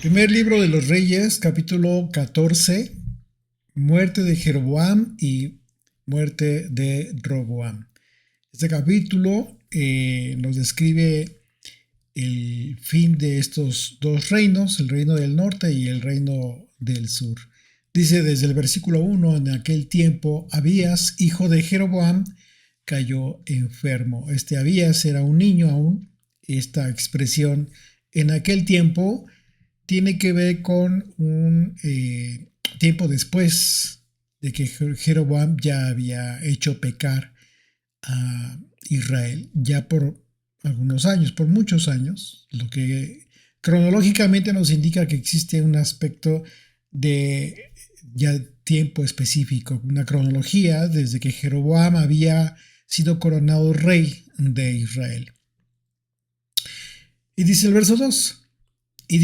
Primer libro de los Reyes, capítulo 14, muerte de Jeroboam y muerte de Roboam. Este capítulo nos describe el fin de estos dos reinos, el reino del norte y el reino del sur. Dice desde el versículo 1, en aquel tiempo Abías, hijo de Jeroboam, cayó enfermo. Este Abías era un niño aún. Esta expresión en aquel tiempo tiene que ver con un tiempo después de que Jeroboam ya había hecho pecar a Israel, ya por algunos años, por muchos años, lo que cronológicamente nos indica que existe un aspecto de ya tiempo específico, una cronología desde que Jeroboam había sido coronado rey de Israel. Y dice el verso 2, y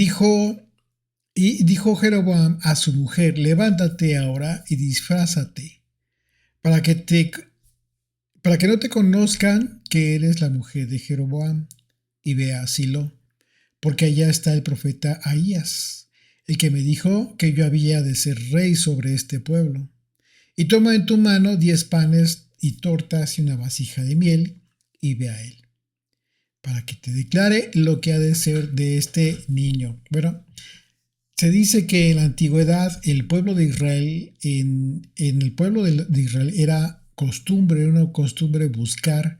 dijo Jeroboam a su mujer, levántate ahora y disfrázate, para que, te, para que no te conozcan que eres la mujer de Jeroboam, y ve a Silo, porque allá está el profeta Ahías, el que me dijo que yo había de ser rey sobre este pueblo. Y toma en tu mano 10 panes y tortas y una vasija de miel, y ve a él, para que te declare lo que ha de ser de este niño. Bueno, se dice que en la antigüedad el pueblo de Israel, en el pueblo de Israel era una costumbre buscar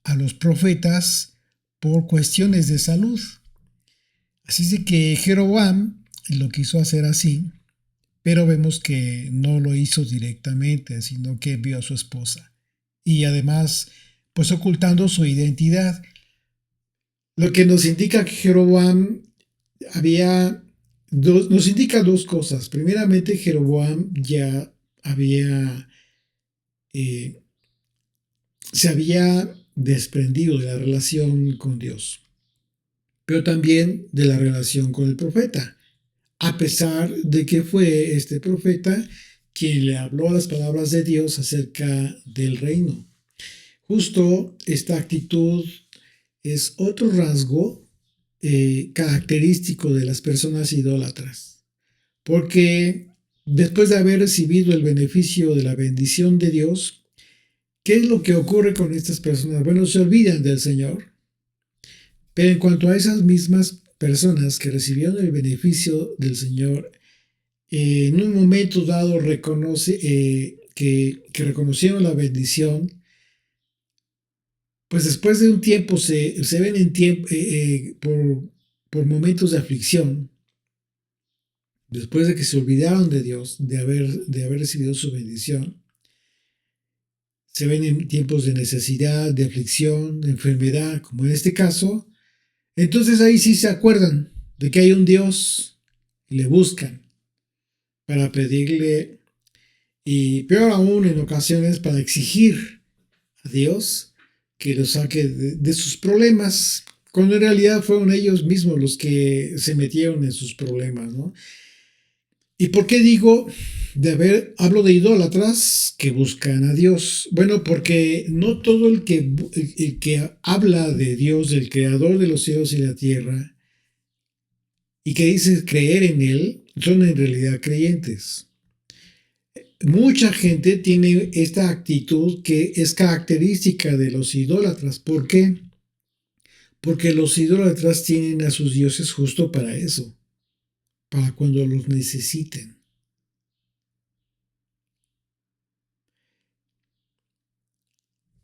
a los profetas por cuestiones de salud. Así es de que Jeroboam lo quiso hacer así, pero vemos que no lo hizo directamente, sino que envió a su esposa. Y además, pues ocultando su identidad. Lo que nos indica que Jeroboam nos indica dos cosas. Primeramente, Jeroboam ya había, eh, se había desprendido de la relación con Dios, pero también de la relación con el profeta, a pesar de que fue este profeta quien le habló las palabras de Dios acerca del reino. Justo esta actitud es otro rasgo característico de las personas idólatras, porque después de haber recibido el beneficio de la bendición de Dios, ¿qué es lo que ocurre con estas personas? Bueno, se olvidan del Señor, pero en cuanto a esas mismas personas que recibieron el beneficio del Señor, en un momento dado que reconocieron la bendición, pues después de un tiempo se ven por momentos de aflicción, después de que se olvidaron de Dios, de haber recibido su bendición, se ven en tiempos de necesidad, de aflicción, de enfermedad, como en este caso. Entonces ahí sí se acuerdan de que hay un Dios y le buscan para pedirle, y peor aún en ocasiones para exigir a Dios que los saque de sus problemas, cuando en realidad fueron ellos mismos los que se metieron en sus problemas, ¿no? ¿Y por qué hablo de idólatras que buscan a Dios? Bueno, porque no todo el que habla de Dios, del creador de los cielos y la tierra, y que dice creer en Él, son en realidad creyentes. Mucha gente tiene esta actitud que es característica de los idólatras. ¿Por qué? Porque los idólatras tienen a sus dioses justo para eso, para cuando los necesiten.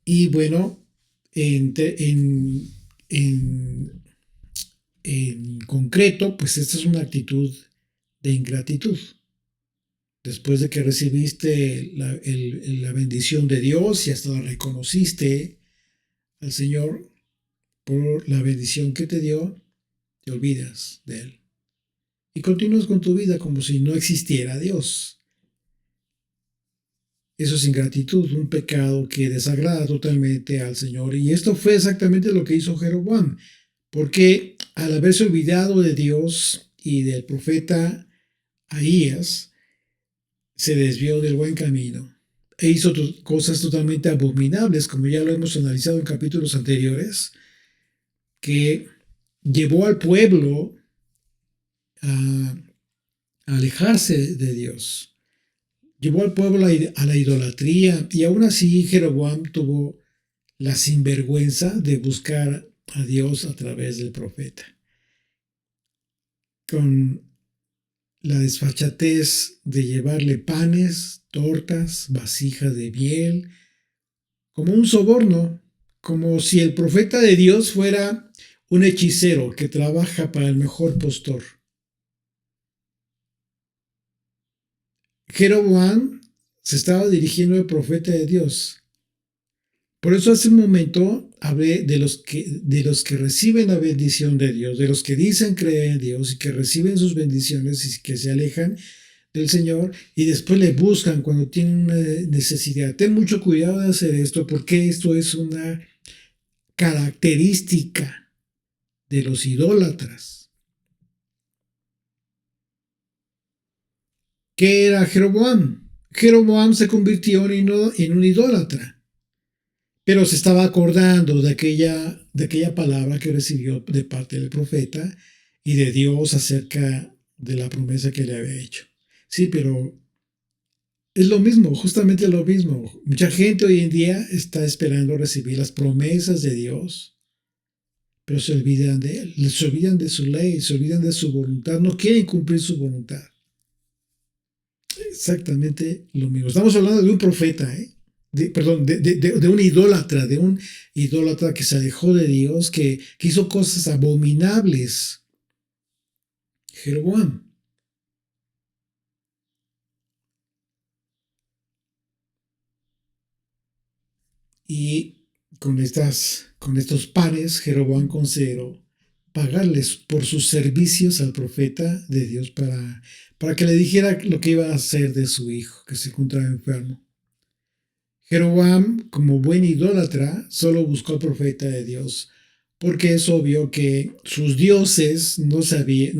Y bueno, en, en, en, en concreto, pues esta es una actitud de ingratitud. Después de que recibiste la bendición de Dios y hasta la reconociste al Señor por la bendición que te dio, te olvidas de Él. Y continúas con tu vida como si no existiera Dios. Eso es ingratitud, un pecado que desagrada totalmente al Señor. Y esto fue exactamente lo que hizo Jeroboam, porque al haberse olvidado de Dios y del profeta Ahías, se desvió del buen camino e hizo cosas totalmente abominables, como ya lo hemos analizado en capítulos anteriores, que llevó al pueblo a alejarse de Dios. Llevó al pueblo a la idolatría y aún así Jeroboam tuvo la sinvergüenza de buscar a Dios a través del profeta. Con la desfachatez de llevarle panes, tortas, vasijas de miel, como un soborno, como si el profeta de Dios fuera un hechicero que trabaja para el mejor postor. Jeroboam se estaba dirigiendo al profeta de Dios. Por eso hace un momento hablé de los que reciben la bendición de Dios, de los que dicen creer en Dios y que reciben sus bendiciones y que se alejan del Señor y después le buscan cuando tienen una necesidad. Ten mucho cuidado de hacer esto porque esto es una característica de los idólatras. ¿Qué era Jeroboam? Jeroboam se convirtió en un idólatra, pero se estaba acordando de aquella palabra que recibió de parte del profeta y de Dios acerca de la promesa que le había hecho. Sí, pero es lo mismo, justamente lo mismo. Mucha gente hoy en día está esperando recibir las promesas de Dios, pero se olvidan de Él, se olvidan de su ley, se olvidan de su voluntad, no quieren cumplir su voluntad. Exactamente lo mismo. Estamos hablando de un profeta, de un idólatra que se alejó de Dios, que hizo cosas abominables. Jeroboam. Y con estos panes, Jeroboam consideró pagarles por sus servicios al profeta de Dios para que le dijera lo que iba a hacer de su hijo, que se encontraba enfermo. Jeroboam, como buen idólatra, solo buscó al profeta de Dios, porque es obvio que sus dioses no se habían,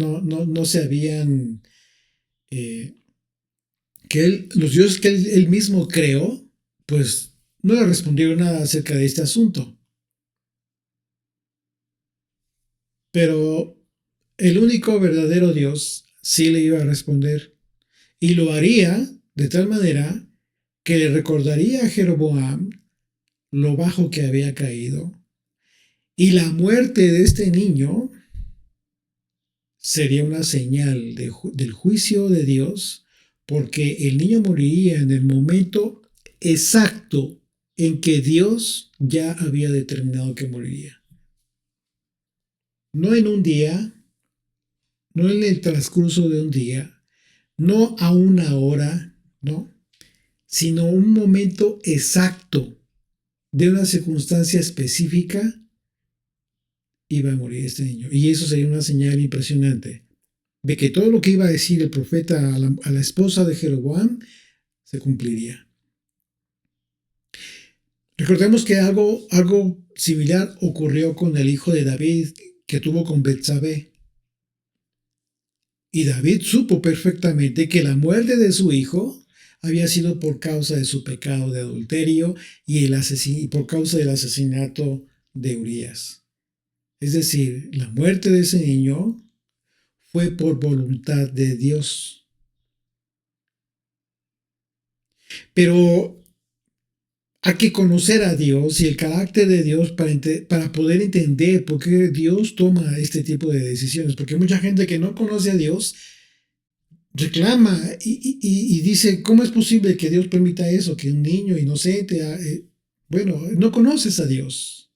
los dioses que él mismo creó, pues no le respondieron nada acerca de este asunto. Pero el único verdadero Dios sí le iba a responder, y lo haría de tal manera que le recordaría a Jeroboam lo bajo que había caído. Y la muerte de este niño sería una señal del juicio de Dios, porque el niño moriría en el momento exacto en que Dios ya había determinado que moriría. No en un día, no en el transcurso de un día, no a una hora, no, sino un momento exacto de una circunstancia específica iba a morir este niño. Y eso sería una señal impresionante de que todo lo que iba a decir el profeta a la esposa de Jeroboam se cumpliría. Recordemos que algo similar ocurrió con el hijo de David que tuvo con Betsabé. Y David supo perfectamente que la muerte de su hijo había sido por causa de su pecado de adulterio y por causa del asesinato de Urías. Es decir, la muerte de ese niño fue por voluntad de Dios. Pero hay que conocer a Dios y el carácter de Dios para poder entender por qué Dios toma este tipo de decisiones. Porque mucha gente que no conoce a Dios reclama y dice, ¿cómo es posible que Dios permita eso? Que un niño inocente, bueno, no conoces a Dios.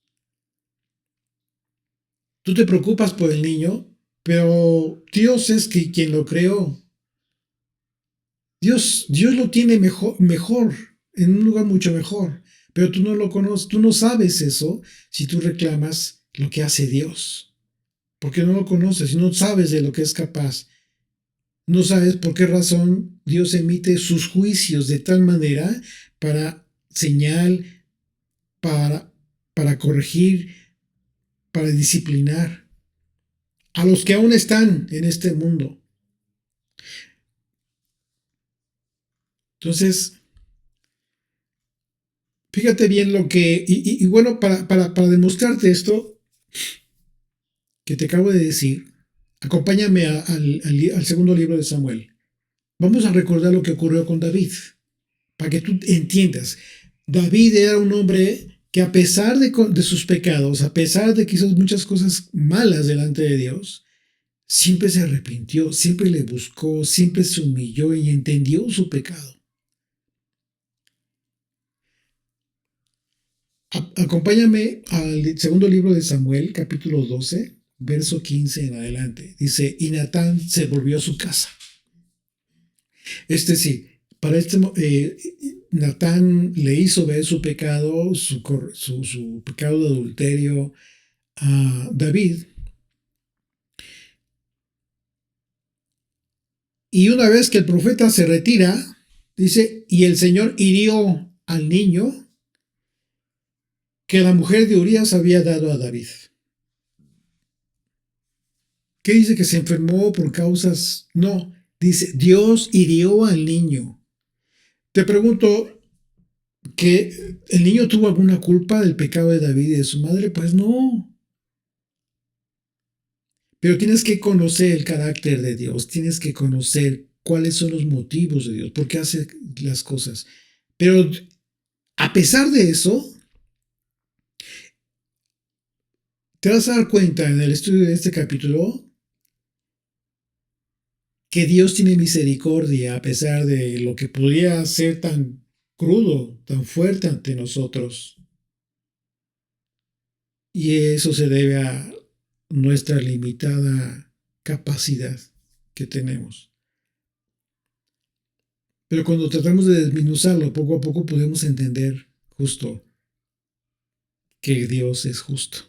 Tú te preocupas por el niño, pero Dios es quien lo creó. Dios lo tiene mejor, en un lugar mucho mejor, pero tú no lo conoces, tú no sabes eso si tú reclamas lo que hace Dios, porque no lo conoces y no sabes de lo que es capaz. No sabes por qué razón Dios emite sus juicios de tal manera para señal, para corregir, para disciplinar a los que aún están en este mundo. Entonces, fíjate bien lo que, y bueno, para demostrarte esto que te acabo de decir, Acompáñame al segundo libro de Samuel. Vamos a recordar lo que ocurrió con David, para que tú entiendas. David era un hombre que a pesar de sus pecados, a pesar de que hizo muchas cosas malas delante de Dios, siempre se arrepintió, siempre le buscó, siempre se humilló y entendió su pecado. Acompáñame al segundo libro de Samuel, capítulo 12, verso 15 en adelante. Dice, y Natán se volvió a su casa. Sí, para Natán le hizo ver su pecado, su pecado de adulterio a David. Y una vez que el profeta se retira, dice, y el Señor hirió al niño que la mujer de Urías había dado a David. ¿Qué dice? Que se enfermó por causas. No, dice, Dios hirió al niño. Te pregunto, ¿que el niño tuvo alguna culpa del pecado de David y de su madre? Pues no. Pero tienes que conocer el carácter de Dios, tienes que conocer cuáles son los motivos de Dios, por qué hace las cosas. Pero a pesar de eso, te vas a dar cuenta en el estudio de este capítulo que Dios tiene misericordia a pesar de lo que podría ser tan crudo, tan fuerte ante nosotros. Y eso se debe a nuestra limitada capacidad que tenemos. Pero cuando tratamos de desmenuzarlo, poco a poco podemos entender justo que Dios es justo.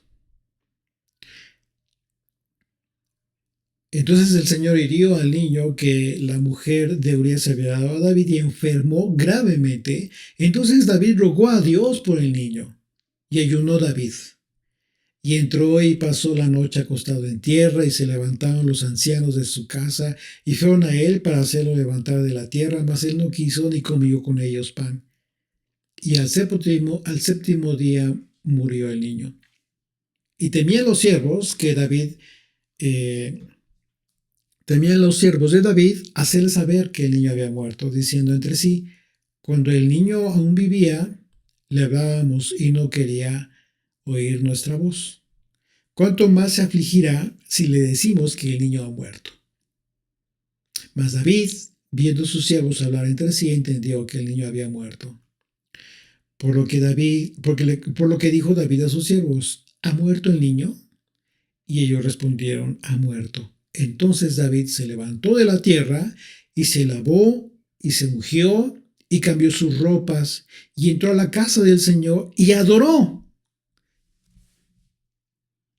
Entonces el Señor hirió al niño que la mujer de Urías había dado a David y enfermó gravemente. Entonces David rogó a Dios por el niño y ayunó David. Y entró y pasó la noche acostado en tierra, y se levantaron los ancianos de su casa y fueron a él para hacerlo levantar de la tierra, mas él no quiso ni comió con ellos pan. Y al séptimo día murió el niño. Y temían los siervos de David hacerle saber que el niño había muerto, diciendo entre sí, cuando el niño aún vivía, le hablábamos y no quería oír nuestra voz. ¿Cuánto más se afligirá si le decimos que el niño ha muerto? Mas David, viendo sus siervos hablar entre sí, entendió que el niño había muerto. Por lo que dijo David a sus siervos, ¿ha muerto el niño? Y ellos respondieron, ha muerto. Entonces David se levantó de la tierra y se lavó y se ungió y cambió sus ropas y entró a la casa del Señor y adoró.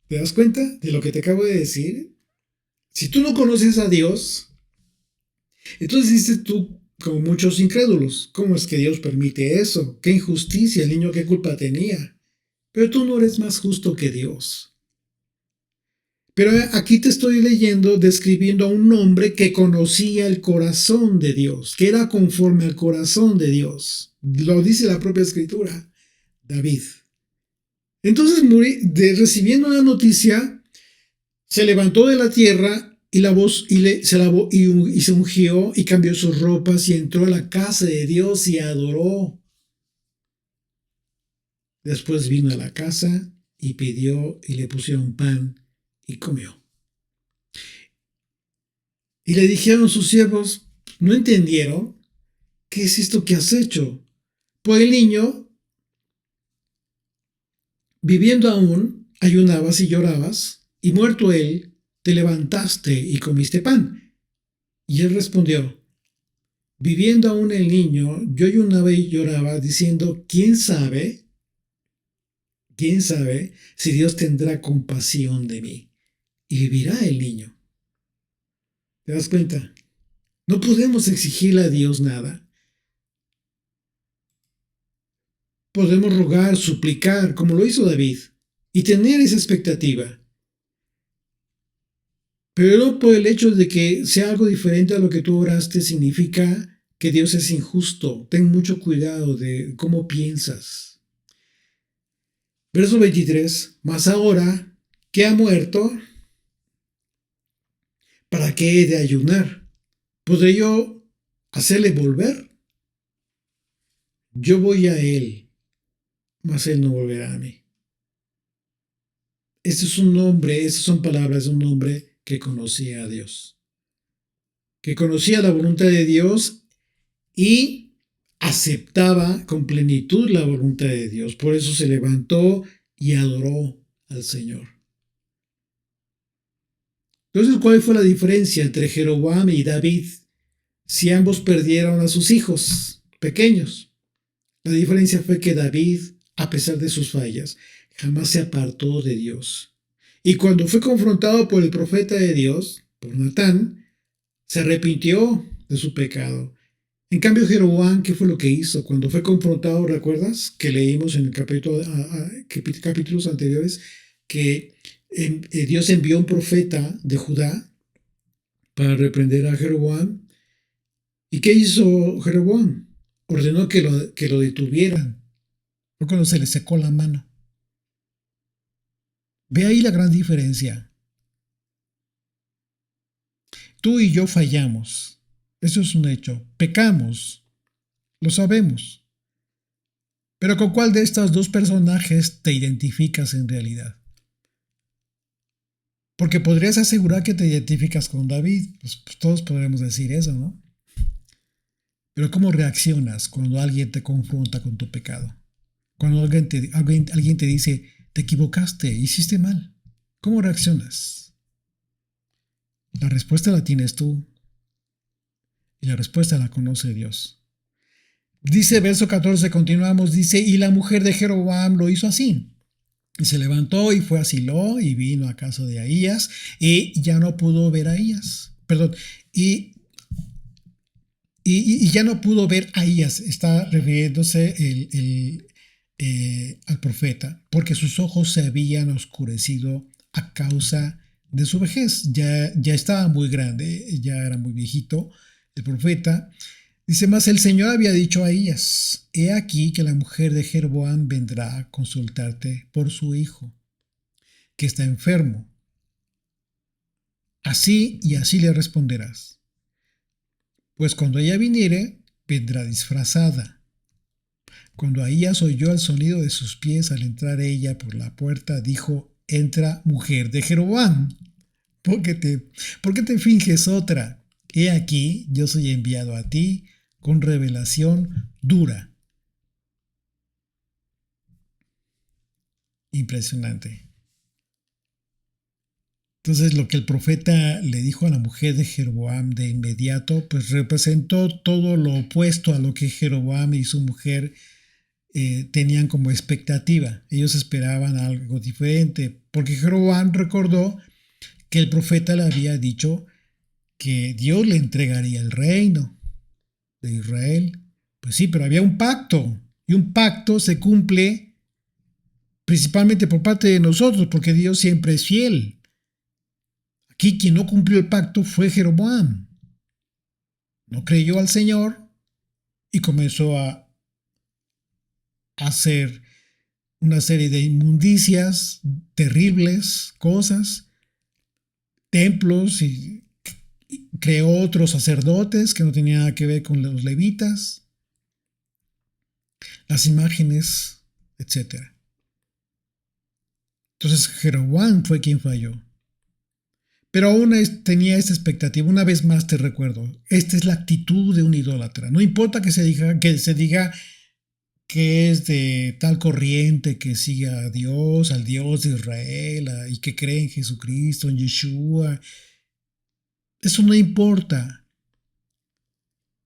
¿Te das cuenta de lo que te acabo de decir? Si tú no conoces a Dios, entonces dices tú, como muchos incrédulos, ¿cómo es que Dios permite eso? ¿Qué injusticia? ¿El niño qué culpa tenía? Pero tú no eres más justo que Dios. Pero aquí te estoy leyendo, describiendo a un hombre que conocía el corazón de Dios, que era conforme al corazón de Dios. Lo dice la propia escritura, David. Entonces, recibiendo la noticia, se levantó de la tierra se lavó y se ungió y cambió sus ropas y entró a la casa de Dios y adoró. Después vino a la casa y pidió y le pusieron pan y comió. Y le dijeron sus siervos, no entendieron, ¿qué es esto que has hecho? Pues el niño, viviendo aún, ayunabas y llorabas, y muerto él, te levantaste y comiste pan. Y él respondió, viviendo aún el niño, yo ayunaba y lloraba, diciendo, ¿quién sabe si Dios tendrá compasión de mí? Y vivirá el niño. ¿Te das cuenta? No podemos exigirle a Dios nada. Podemos rogar, suplicar, como lo hizo David, y tener esa expectativa. Pero no por el hecho de que sea algo diferente a lo que tú oraste significa que Dios es injusto. Ten mucho cuidado de cómo piensas. Verso 23. Mas ahora que ha muerto, ¿Para qué he de ayunar? ¿Podré yo hacerle volver? Yo voy a él, mas él no volverá a mí. Este es un hombre, estas son palabras de un hombre que conocía a Dios, que conocía la voluntad de Dios y aceptaba con plenitud la voluntad de Dios. Por eso se levantó y adoró al Señor. Entonces, ¿cuál fue la diferencia entre Jeroboam y David si ambos perdieron a sus hijos pequeños? La diferencia fue que David, a pesar de sus fallas, jamás se apartó de Dios. Y cuando fue confrontado por el profeta de Dios, por Natán, se arrepintió de su pecado. En cambio, Jeroboam, ¿qué fue lo que hizo? Cuando fue confrontado, ¿recuerdas? Que leímos en el capítulos anteriores que Dios envió un profeta de Judá para reprender a Jeroboam. ¿Y qué hizo Jeroboam? Ordenó que lo detuvieran. Fue cuando se le secó la mano. Ve ahí la gran diferencia. Tú y yo fallamos. Eso es un hecho. Pecamos. Lo sabemos. Pero ¿con cuál de estos dos personajes te identificas en realidad? Porque podrías asegurar que te identificas con David. Pues todos podremos decir eso, ¿no? Pero ¿cómo reaccionas cuando alguien te confronta con tu pecado? Cuando alguien te dice, te equivocaste, hiciste mal. ¿Cómo reaccionas? La respuesta la tienes tú. Y la respuesta la conoce Dios. Dice verso 14, continuamos, dice, y la mujer de Jeroboam lo hizo así. Y se levantó y fue a Silo y vino a casa de Ahías y ya no pudo ver a Ahías. Perdón, y ya no pudo ver a Ahías. Está refiriéndose al profeta, porque sus ojos se habían oscurecido a causa de su vejez. Ya estaba muy grande, ya era muy viejito el profeta. Dice más, el Señor había dicho a Ahías, he aquí que la mujer de Jeroboam vendrá a consultarte por su hijo, que está enfermo. Así y así le responderás. Pues cuando ella viniere, vendrá disfrazada. Cuando Ahías oyó el sonido de sus pies al entrar ella por la puerta, dijo, entra mujer de Jeroboam. ¿Por qué te finges otra? He aquí, yo soy enviado a ti con revelación dura. Impresionante. Entonces lo que el profeta le dijo a la mujer de Jeroboam de inmediato, pues representó todo lo opuesto a lo que Jeroboam y su mujer tenían como expectativa. Ellos esperaban algo diferente, porque Jeroboam recordó que el profeta le había dicho que Dios le entregaría el reino de Israel. Pues sí, pero había un pacto, y un pacto se cumple principalmente por parte de nosotros, porque Dios siempre es fiel. Aquí quien no cumplió el pacto fue Jeroboam. No creyó al Señor y comenzó a hacer una serie de inmundicias, terribles cosas, templos, y creó otros sacerdotes que no tenían nada que ver con los levitas, las imágenes, etc. Entonces Jeroboam fue quien falló. Pero aún tenía esta expectativa. Una vez más te recuerdo, esta es la actitud de un idólatra. No importa que se diga que es de tal corriente, que sigue a Dios, al Dios de Israel, y que cree en Jesucristo, en Yeshua. Eso no importa.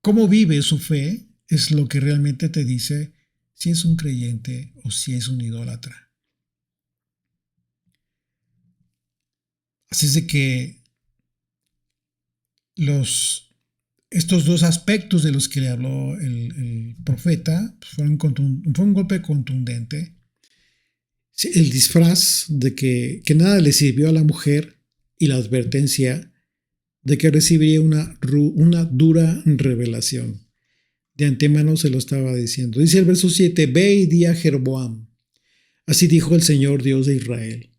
Cómo vive su fe es lo que realmente te dice si es un creyente o si es un idólatra. Así es de que estos dos aspectos de los que le habló el profeta fue un golpe contundente. Sí, el disfraz de que nada le sirvió a la mujer y la advertencia de que recibiría una dura revelación. De antemano se lo estaba diciendo. Dice el verso 7, ve y di a Jeroboam. Así dijo el Señor Dios de Israel.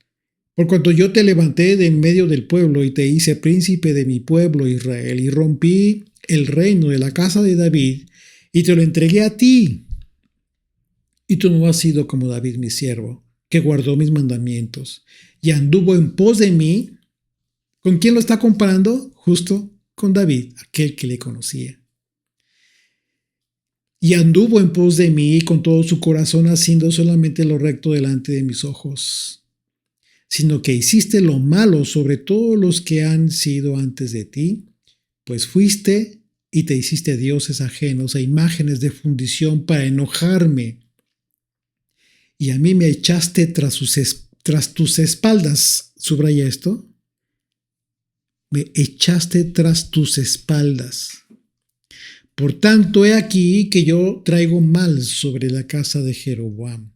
Por cuanto yo te levanté de en medio del pueblo y te hice príncipe de mi pueblo Israel, y rompí el reino de la casa de David, y te lo entregué a ti. Y tú no has sido como David mi siervo, que guardó mis mandamientos, y anduvo en pos de mí. ¿Con quién lo está comparando? Justo con David, aquel que le conocía. Y anduvo en pos de mí con todo su corazón, haciendo solamente lo recto delante de mis ojos, sino que hiciste lo malo sobre todos los que han sido antes de ti, pues fuiste y te hiciste dioses ajenos e imágenes de fundición para enojarme. Y a mí me echaste tras tus espaldas. Subraya esto. Me echaste tras tus espaldas. Por tanto, he aquí que yo traigo mal sobre la casa de Jeroboam,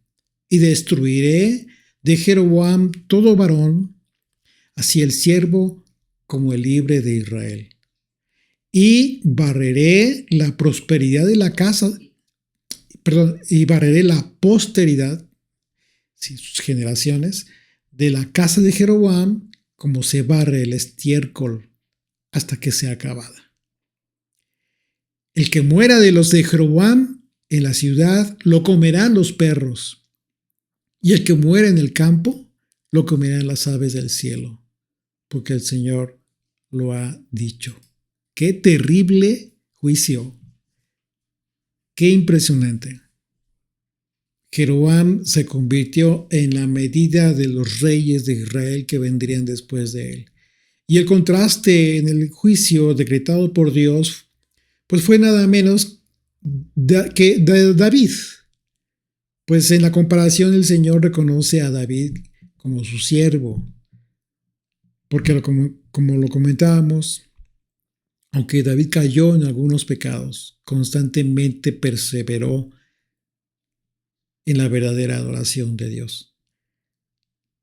y destruiré de Jeroboam todo varón, así el siervo como el libre de Israel. Y barreré la prosperidad de la casa, y barreré la posteridad, sus generaciones, de la casa de Jeroboam, como se barre el estiércol hasta que sea acabada. El que muera de los de Jeroboam en la ciudad lo comerán los perros, y el que muera en el campo lo comerán las aves del cielo, porque el Señor lo ha dicho. ¡Qué terrible juicio! ¡Qué impresionante! Jeroboam se convirtió en la medida de los reyes de Israel que vendrían después de él. Y el contraste en el juicio decretado por Dios pues fue nada menos que David. Pues en la comparación el Señor reconoce a David como su siervo, porque como lo comentábamos, aunque David cayó en algunos pecados, constantemente perseveró en la verdadera adoración de Dios,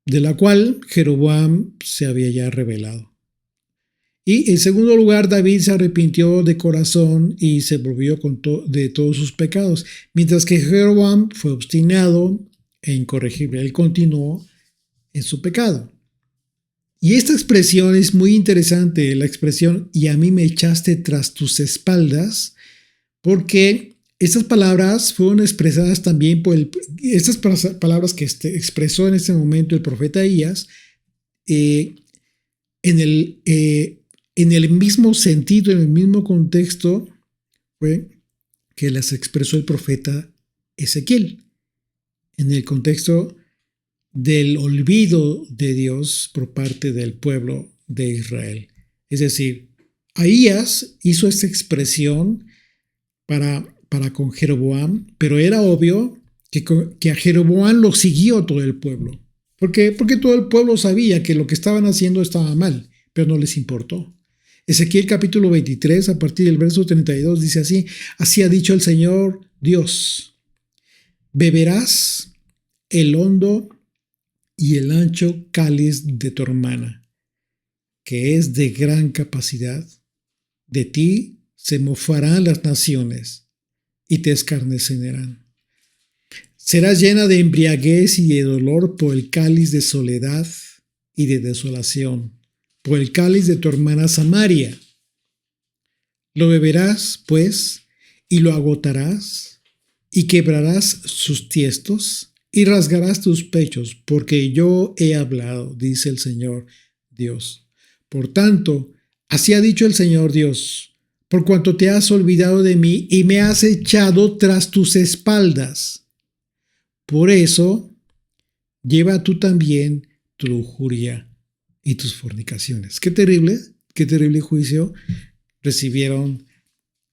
de la cual Jeroboam se había ya revelado. Y en segundo lugar, David se arrepintió de corazón y se volvió de todos sus pecados, mientras que Jeroboam fue obstinado e incorregible. Él continuó en su pecado. Y esta expresión es muy interesante, la expresión "y a mí me echaste tras tus espaldas", porque estas palabras fueron expresadas también por estas palabras que expresó en este momento el profeta Ahías en el mismo sentido, en el mismo contexto, fue que las expresó el profeta Ezequiel, en el contexto del olvido de Dios por parte del pueblo de Israel. Es decir, Ahías hizo esta expresión para con Jeroboam, pero era obvio que a Jeroboam lo siguió todo el pueblo. ¿Por qué? Porque todo el pueblo sabía que lo que estaban haciendo estaba mal, pero no les importó. Ezequiel capítulo 23, a partir del verso 32, dice así: así ha dicho el Señor Dios, beberás el hondo y el ancho cáliz de tu hermana, que es de gran capacidad. De ti se mofarán las naciones y te escarnecerán. Serás llena de embriaguez y de dolor por el cáliz de soledad y de desolación, por el cáliz de tu hermana Samaria. Lo beberás, pues, y lo agotarás, y quebrarás sus tiestos, y rasgarás tus pechos, porque yo he hablado, dice el Señor Dios. Por tanto, así ha dicho el Señor Dios, por cuanto te has olvidado de mí y me has echado tras tus espaldas. Por eso, lleva tú también tu lujuria y tus fornicaciones. Qué terrible juicio recibieron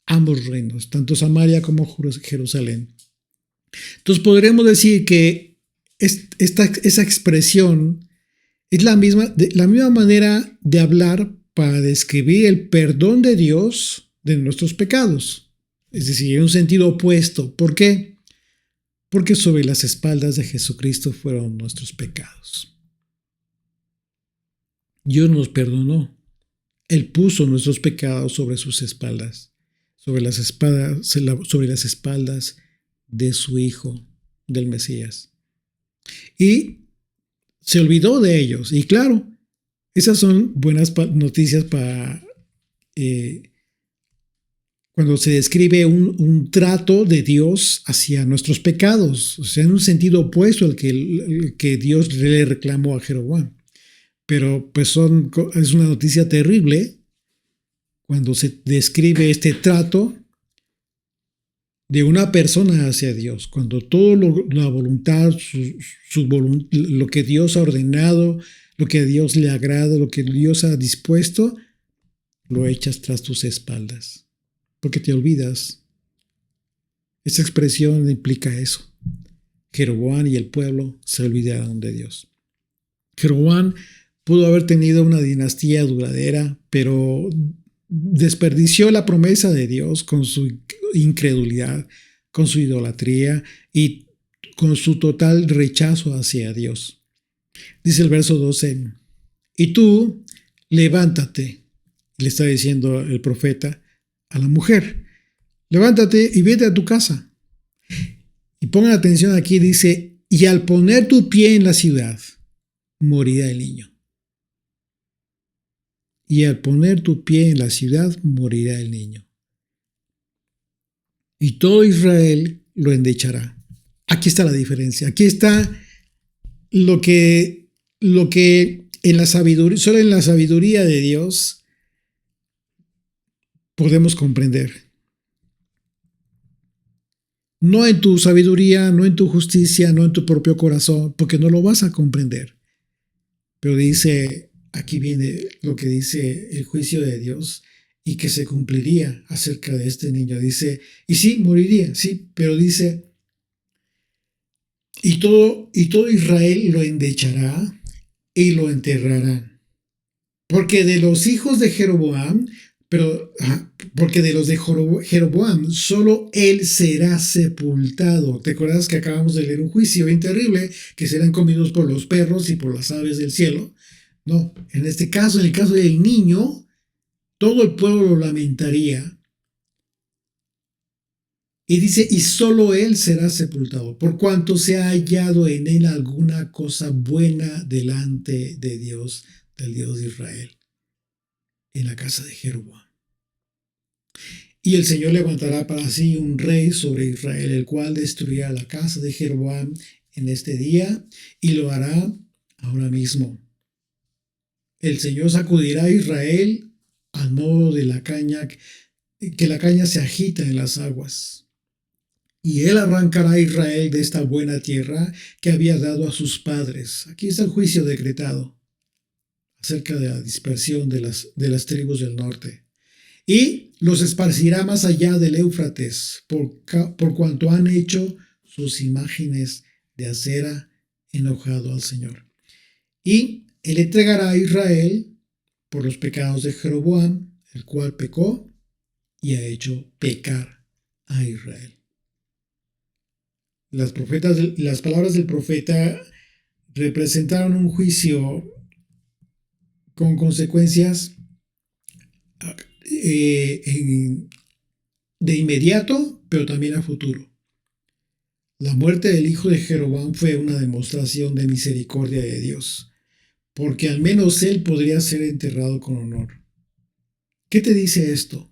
ambos reinos, tanto Samaria como Jerusalén. Entonces podremos decir que esa expresión es la misma manera de hablar para describir el perdón de Dios de nuestros pecados. Es decir, en un sentido opuesto. ¿Por qué? Porque sobre las espaldas de Jesucristo fueron nuestros pecados. Dios nos perdonó. Él puso nuestros pecados sobre sus espaldas, sobre las espaldas de su Hijo, del Mesías. Y se olvidó de ellos. Y claro, esas son buenas noticias para cuando se describe un trato de Dios hacia nuestros pecados, o sea, en un sentido opuesto al que Dios le reclamó a Jeroboam. Pero pues es una noticia terrible cuando se describe este trato de una persona hacia Dios, cuando todo la voluntad, lo que Dios ha ordenado, lo que a Dios le agrada, lo que Dios ha dispuesto, lo echas tras tus espaldas, porque te olvidas. Esta expresión implica eso. Jeroboam y el pueblo se olvidaron de Dios. Jeroboam pudo haber tenido una dinastía duradera, pero desperdició la promesa de Dios con su incredulidad, con su idolatría y con su total rechazo hacia Dios. Dice el verso 12, y tú, levántate, le está diciendo el profeta a la mujer, levántate y vete a tu casa. Y pongan atención aquí, dice, y al poner tu pie en la ciudad, morirá el niño. Y al poner tu pie en la ciudad, morirá el niño. Y todo Israel lo endechará. Aquí está la diferencia. Aquí está lo que en la sabiduría, solo en la sabiduría de Dios podemos comprender. No en tu sabiduría, no en tu justicia, no en tu propio corazón, porque no lo vas a comprender. Pero dice, aquí viene lo que dice el juicio de Dios y que se cumpliría acerca de este niño. Dice, y sí, moriría, sí, pero dice, y todo Israel lo endechará y lo enterrará. Porque de los hijos de Jeroboam, porque de los de Jeroboam, solo él será sepultado. ¿Te acuerdas que acabamos de leer un juicio bien terrible que serán comidos por los perros y por las aves del cielo? No, en este caso, en el caso del niño, todo el pueblo lo lamentaría. Y dice, y solo él será sepultado, por cuanto se ha hallado en él alguna cosa buena delante de Dios, del Dios de Israel, en la casa de Jeroboam. Y el Señor levantará para sí un rey sobre Israel, el cual destruirá la casa de Jeroboam en este día, y lo hará ahora mismo. El Señor sacudirá a Israel al modo de la caña, que la caña se agita en las aguas. Y él arrancará a Israel de esta buena tierra que había dado a sus padres. Aquí está el juicio decretado acerca de la dispersión de las tribus del norte. Y los esparcirá más allá del Éufrates, por cuanto han hecho sus imágenes de acera, enojado al Señor. Y él entregará a Israel por los pecados de Jeroboam, el cual pecó y ha hecho pecar a Israel. Las palabras del profeta representaron un juicio con consecuencias de inmediato, pero también a futuro. La muerte del hijo de Jeroboam fue una demostración de misericordia de Dios, porque al menos él podría ser enterrado con honor. ¿Qué te dice esto?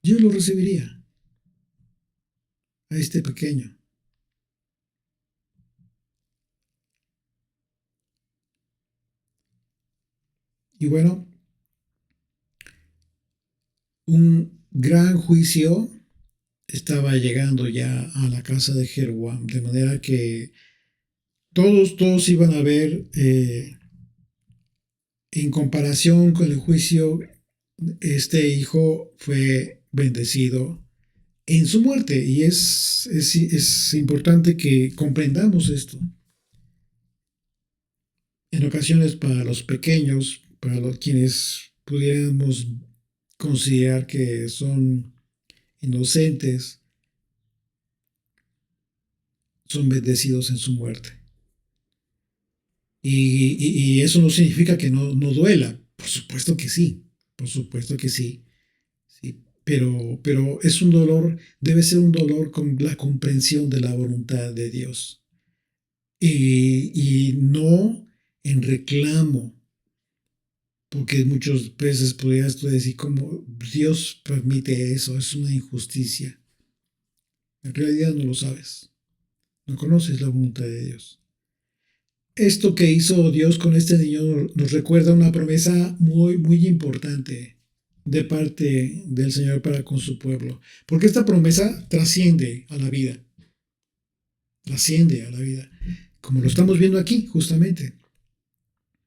Yo lo recibiría a este pequeño. Y bueno, un gran juicio estaba llegando ya a la casa de Jeroboam, de manera que todos iban a ver, en comparación con el juicio, este hijo fue bendecido en su muerte. Y es importante que comprendamos esto. En ocasiones para los pequeños, para los quienes pudiéramos considerar que son inocentes, son bendecidos en su muerte. Y eso no significa que no duela. Por supuesto que sí. Por supuesto que sí. Sí. Pero es un dolor, debe ser un dolor con la comprensión de la voluntad de Dios. y no en reclamo, porque muchas veces podrías tú decir como Dios permite eso, es una injusticia. En realidad no lo sabes, no conoces la voluntad de Dios. Esto que hizo Dios con este niño nos recuerda una promesa muy, muy importante de parte del Señor para con su pueblo, porque esta promesa trasciende a la vida, como lo estamos viendo aquí justamente.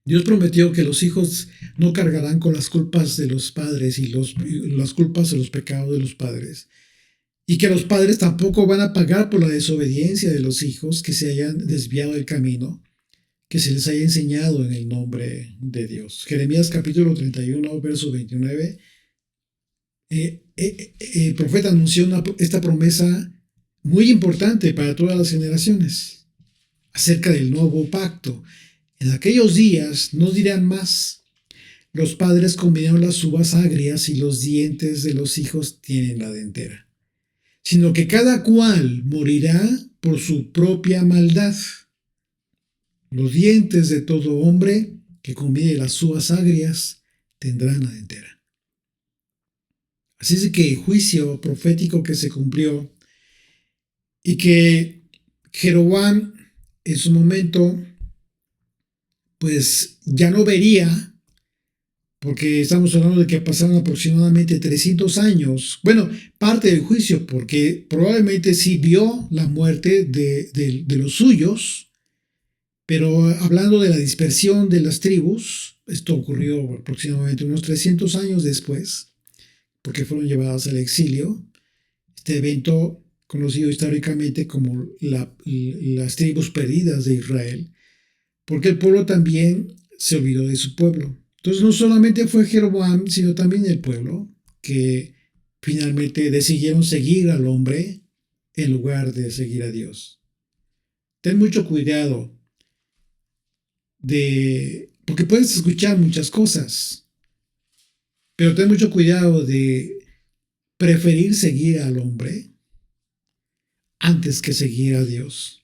Dios prometió que los hijos no cargarán con las culpas de los padres y las culpas de los pecados de los padres, y que los padres tampoco van a pagar por la desobediencia de los hijos que se hayan desviado del camino que se les haya enseñado en el nombre de Dios. Jeremías capítulo 31, verso 29. El profeta anunció esta promesa muy importante para todas las generaciones acerca del nuevo pacto. En aquellos días no dirán más: los padres comieron las uvas agrias y los dientes de los hijos tienen la dentera, sino que cada cual morirá por su propia maldad. Los dientes de todo hombre que comiere las uvas agrias tendrán la dentera. Así es que el juicio profético que se cumplió y que Jeroboam en su momento pues ya no vería, porque estamos hablando de que pasaron aproximadamente 300 años. Bueno, parte del juicio, porque probablemente sí vio la muerte de los suyos. Pero hablando de la dispersión de las tribus, esto ocurrió aproximadamente unos 300 años después, porque fueron llevadas al exilio. Este evento, conocido históricamente como las tribus perdidas de Israel, porque el pueblo también se olvidó de su pueblo. Entonces no solamente fue Jeroboam, sino también el pueblo, que finalmente decidieron seguir al hombre en lugar de seguir a Dios. Ten mucho cuidado porque puedes escuchar muchas cosas, pero ten mucho cuidado de preferir seguir al hombre antes que seguir a Dios.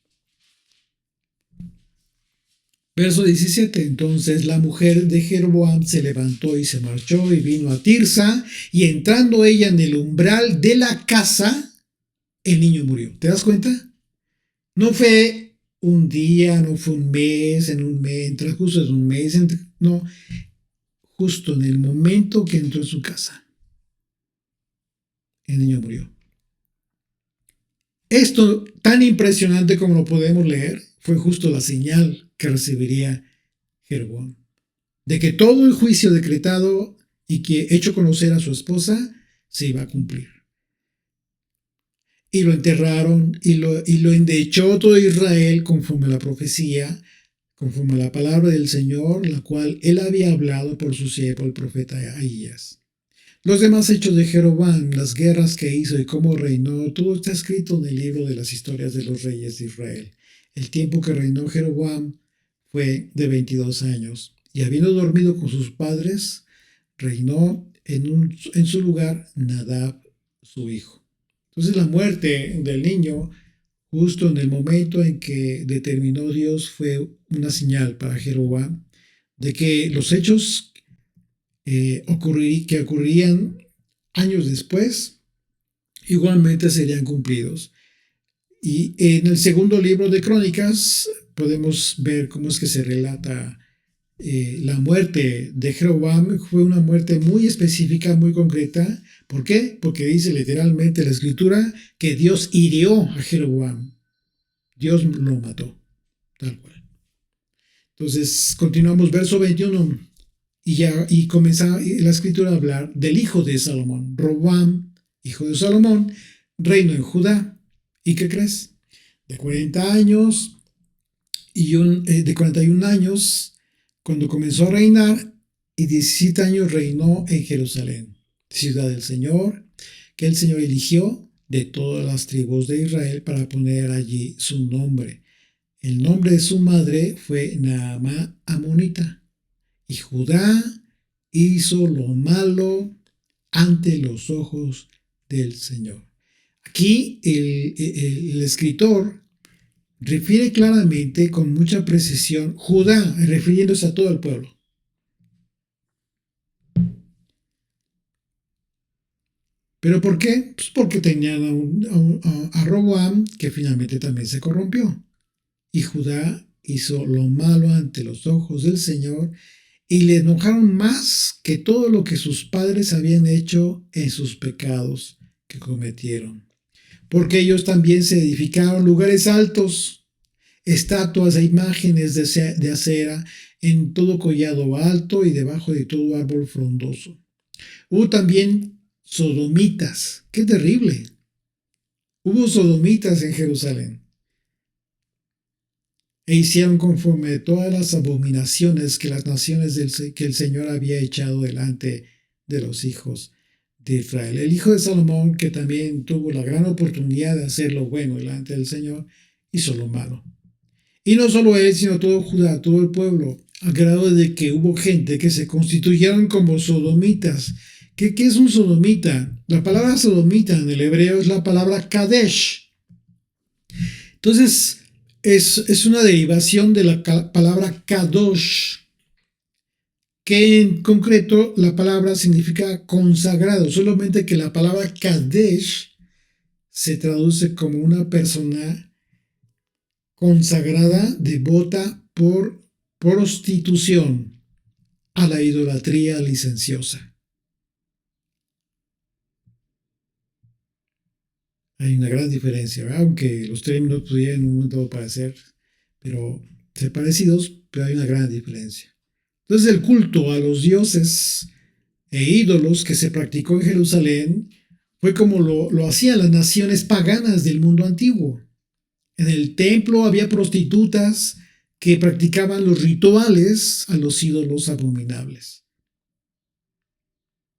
Verso 17. Entonces la mujer de Jeroboam se levantó y se marchó y vino a Tirsa, y entrando ella en el umbral de la casa, el niño murió. ¿Te das cuenta? No fue un día, no fue un mes, en un transcurso de un mes, no, justo en el momento que entró en su casa, el niño murió. Esto, tan impresionante como lo podemos leer, fue justo la señal que recibiría Jeroboam, de que todo el juicio decretado y que hecho conocer a su esposa se iba a cumplir. Y lo enterraron y lo endechó todo Israel conforme a la profecía, conforme a la palabra del Señor, la cual él había hablado por su siervo el profeta Ahías. Los demás hechos de Jeroboam, las guerras que hizo y cómo reinó, todo está escrito en el libro de las historias de los reyes de Israel. El tiempo que reinó Jeroboam fue de 22 años, y habiendo dormido con sus padres, reinó en su lugar Nadab, su hijo. Entonces la muerte del niño, justo en el momento en que determinó Dios, fue una señal para Jeroboam de que los hechos que ocurrirían años después igualmente serían cumplidos. Y en el segundo libro de Crónicas podemos ver cómo es que se relata la muerte de Jeroboam. Fue una muerte muy específica, muy concreta. ¿Por qué? Porque dice literalmente la escritura que Dios hirió a Jeroboam. Dios lo mató, tal cual. Entonces, continuamos, verso 21, y comienza la escritura a hablar del hijo de Salomón. Roboam, hijo de Salomón, reinó en Judá. ¿Y qué crees? De 40 años de 41 años cuando comenzó a reinar, y 17 años reinó en Jerusalén, ciudad del Señor, que el Señor eligió de todas las tribus de Israel para poner allí su nombre. El nombre de su madre fue Naamá Amonita. Y Judá hizo lo malo ante los ojos del Señor. Aquí el escritor refiere claramente con mucha precisión Judá, refiriéndose a todo el pueblo. ¿Pero por qué? Pues porque tenían a Roboam, que finalmente también se corrompió. Y Judá hizo lo malo ante los ojos del Señor y le enojaron más que todo lo que sus padres habían hecho en sus pecados que cometieron. Porque ellos también se edificaron lugares altos, estatuas e imágenes de acera en todo collado alto y debajo de todo árbol frondoso. Hubo también sodomitas. ¡Qué terrible! Hubo sodomitas en Jerusalén. E hicieron conforme a todas las abominaciones que las naciones que el Señor había echado delante de los hijos de Israel. El hijo de Salomón, que también tuvo la gran oportunidad de hacer lo bueno delante del Señor, hizo lo malo. Y no solo él, sino todo Judá, todo el pueblo, a grado de que hubo gente que se constituyeron como sodomitas. ¿Qué es un sodomita? La palabra sodomita en el hebreo es la palabra kadesh. Entonces, es una derivación de la palabra kadosh, que en concreto la palabra significa consagrado, solamente que la palabra kadesh se traduce como una persona consagrada, devota por prostitución a la idolatría licenciosa. Hay una gran diferencia, ¿verdad? Aunque los términos pudieran en un momento parecer, pero ser parecidos, pero hay una gran diferencia. Entonces el culto a los dioses e ídolos que se practicó en Jerusalén fue como lo hacían las naciones paganas del mundo antiguo. En el templo había prostitutas que practicaban los rituales a los ídolos abominables,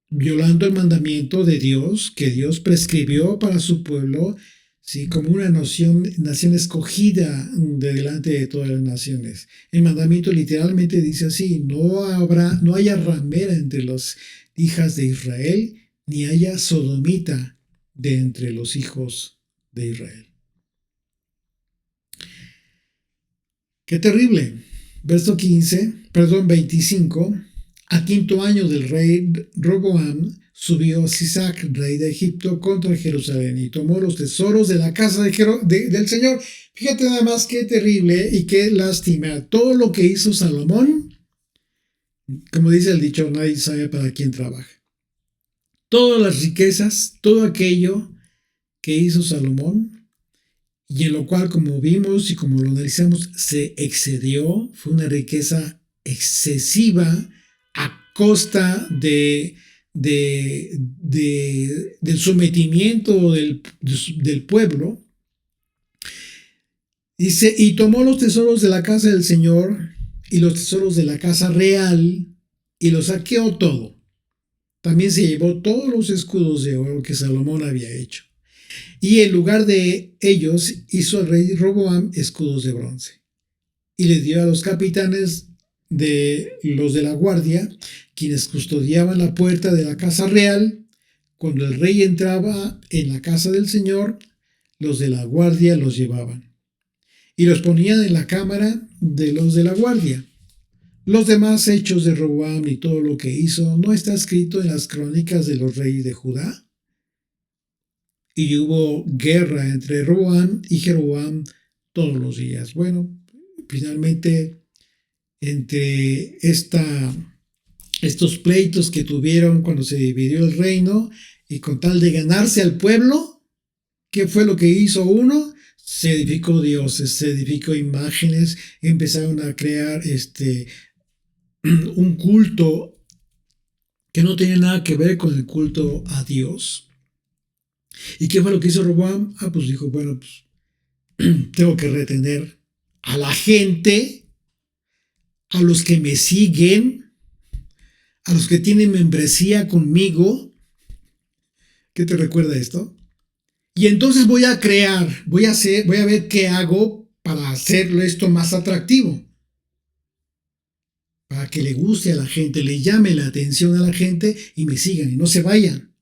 violando el mandamiento de Dios que Dios prescribió para su pueblo, sí, como una nación escogida de delante de todas las naciones. El mandamiento literalmente dice así: no haya ramera entre las hijas de Israel, ni haya sodomita de entre los hijos de Israel. ¡Qué terrible! Verso 25. Al quinto año del rey Roboam, subió Sisac, rey de Egipto, contra Jerusalén y tomó los tesoros de la casa del Señor. Fíjate nada más qué terrible y qué lástima. Todo lo que hizo Salomón, como dice el dicho, nadie sabe para quién trabaja. Todas las riquezas, todo aquello que hizo Salomón, y en lo cual, como vimos y como lo analizamos, se excedió, fue una riqueza excesiva a costa del sometimiento del pueblo. Dice, y tomó los tesoros de la casa del Señor y los tesoros de la casa real y los saqueó todo. También se llevó todos los escudos de oro que Salomón había hecho. Y en lugar de ellos hizo el rey Roboam escudos de bronce. Y le dio a los capitanes de los de la guardia, quienes custodiaban la puerta de la casa real. Cuando el rey entraba en la casa del Señor, los de la guardia los llevaban y los ponían en la cámara de los de la guardia. Los demás hechos de Roboam y todo lo que hizo no está escrito en las crónicas de los reyes de Judá. Y hubo guerra entre Roboam y Jeroboam todos los días. Bueno, finalmente, entre estos pleitos que tuvieron cuando se dividió el reino, y con tal de ganarse al pueblo, ¿qué fue lo que hizo uno? Se edificó dioses, se edificó imágenes, empezaron a crear un culto que no tenía nada que ver con el culto a Dios. ¿Y qué fue lo que hizo Roboam? Pues dijo, bueno, pues tengo que retener a la gente, a los que me siguen, a los que tienen membresía conmigo. ¿Qué te recuerda esto? Y entonces voy a ver qué hago para hacerlo esto más atractivo. Para que le guste a la gente, le llame la atención a la gente y me sigan y no se vayan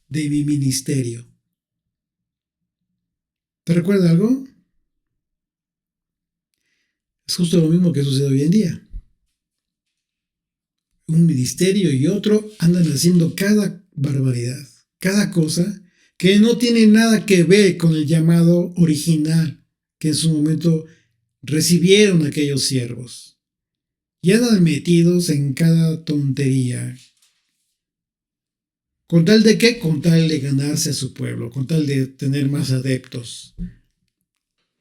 de mi ministerio. ¿Te recuerda algo? justo lo mismo que sucede hoy en día. Un ministerio y otro andan haciendo cada barbaridad, cada cosa que no tiene nada que ver con el llamado original que en su momento recibieron aquellos siervos. Y andan metidos en cada tontería. ¿Con tal de qué? Con tal de ganarse a su pueblo, con tal de tener más adeptos,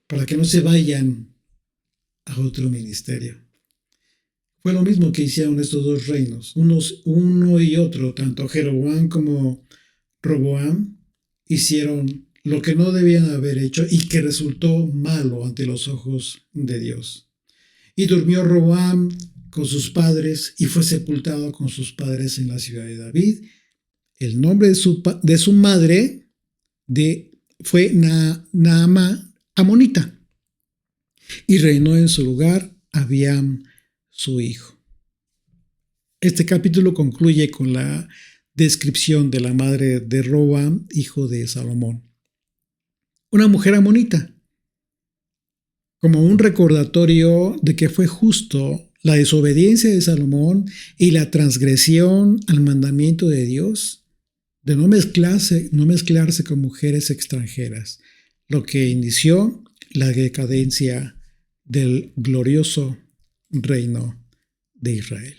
para que no se vayan a otro ministerio. Fue lo mismo que hicieron estos dos reinos, uno y otro, tanto Jeroboam como Roboam, hicieron lo que no debían haber hecho y que resultó malo ante los ojos de Dios. Y durmió Roboam con sus padres y fue sepultado con sus padres en la ciudad de David. El nombre de su madre fue Naamá, amonita, y reinó en su lugar Abiam, su hijo. Este capítulo concluye con la descripción de la madre de Roboam, hijo de Salomón. Una mujer amonita, como un recordatorio de que fue justo la desobediencia de Salomón y la transgresión al mandamiento de Dios de no mezclarse con mujeres extranjeras, lo que inició la decadencia del glorioso reino de Israel.